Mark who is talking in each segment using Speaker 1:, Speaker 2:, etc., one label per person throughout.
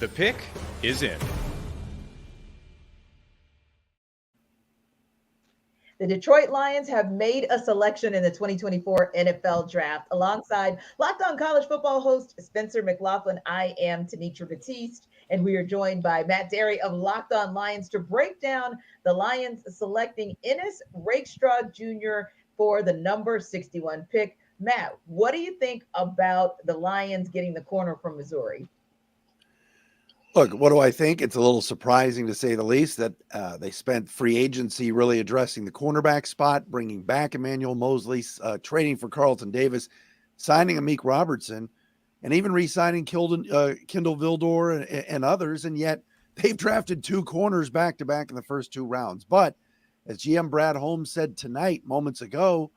Speaker 1: The pick is in.
Speaker 2: The Detroit Lions have made a selection in the 2024 NFL Draft. Alongside Locked On College Football host Spencer McLaughlin, I am Tanisha Batiste, and we are joined by Matt Derry of Locked On Lions to break down the Lions selecting Ennis Rakestraw Jr. for the number 61 pick. Matt, what do you think about the Lions getting the corner from Missouri?
Speaker 3: Look, what do I think? It's a little surprising, to say the least, that they spent free agency really addressing the cornerback spot, bringing back Emmanuel Mosley, trading for Carlton Davis, signing Amik Robertson, and even re-signing Kendall Vildor and others. And yet they've drafted two corners back-to-back in the first two rounds. But as GM Brad Holmes said tonight, moments ago,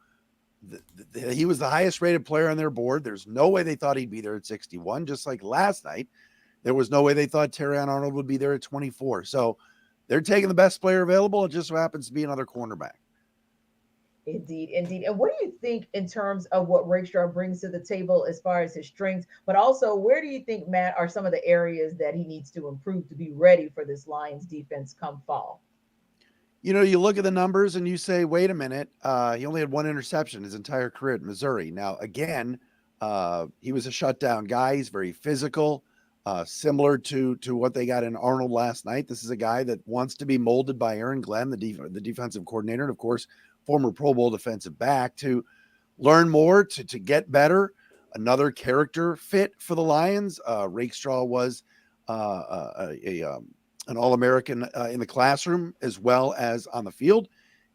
Speaker 3: he was the highest-rated player on their board. There's no way they thought he'd be there at 61, just like last night. There was no way they thought Terrion Arnold would be there at 24. So they're taking the best player available. It just so happens to be another cornerback.
Speaker 2: Indeed, indeed. And what do you think in terms of what Rakestraw brings to the table as far as his strengths, but also where do you think, Matt, are some of the areas that he needs to improve to be ready for this Lions defense come fall?
Speaker 3: You know, you look at the numbers and you say, wait a minute, he only had one interception his entire career at Missouri. Now, again, he was a shutdown guy. He's very physical. Similar to what they got in Arnold last night. This is a guy that wants to be molded by Aaron Glenn, the defensive coordinator, and of course, former Pro Bowl defensive back, to learn more, to get better. Another character fit for the Lions. Rakestraw was an All-American in the classroom as well as on the field,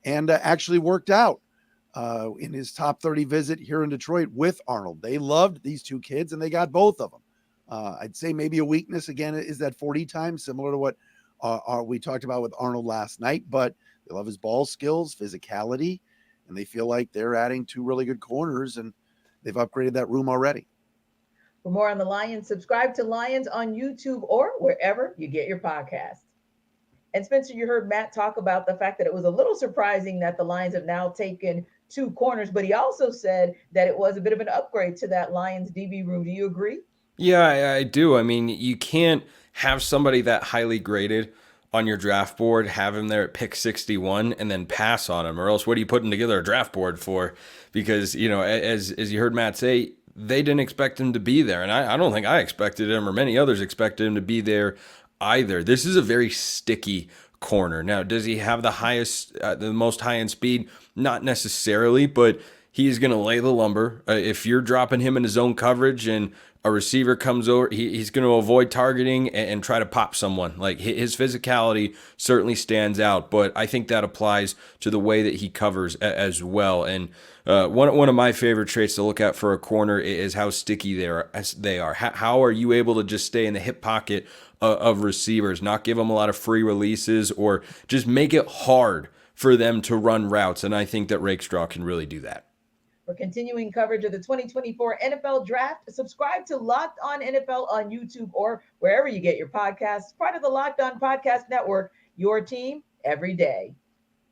Speaker 3: and actually worked out in his top 30 visit here in Detroit with Arnold. They loved these two kids, and they got both of them. I'd say maybe a weakness, again, is that 40 time, similar to what we talked about with Arnold last night, but they love his ball skills, physicality, and they feel like they're adding two really good corners, and they've upgraded that room already.
Speaker 2: For more on the Lions, subscribe to Lions on YouTube or wherever you get your podcasts. And Spencer, you heard Matt talk about the fact that it was a little surprising that the Lions have now taken two corners, but he also said that it was a bit of an upgrade to that Lions DB room. Do you agree?
Speaker 4: Yeah, I do. I mean, you can't have somebody that highly graded on your draft board, have him there at pick 61, and then pass on him, or else what are you putting together a draft board for? Because, you know, as you heard Matt say, they didn't expect him to be there, and I don't think I expected him, or many others expected him to be there either. This is a very sticky corner. Now, does he have the most high-end speed? Not necessarily, but he's going to lay the lumber. If you're dropping him into zone coverage and a receiver comes over, he's going to avoid targeting and try to pop someone. Like, his physicality certainly stands out, but I think that applies to the way that he covers as well. And one of my favorite traits to look at for a corner is how sticky they are. How are you able to just stay in the hip pocket of receivers, not give them a lot of free releases, or just make it hard for them to run routes? And I think that Rakestraw can really do that.
Speaker 2: For continuing coverage of the 2024 NFL Draft, subscribe to Locked On NFL on YouTube or wherever you get your podcasts. Part of the Locked On Podcast Network, your team every day.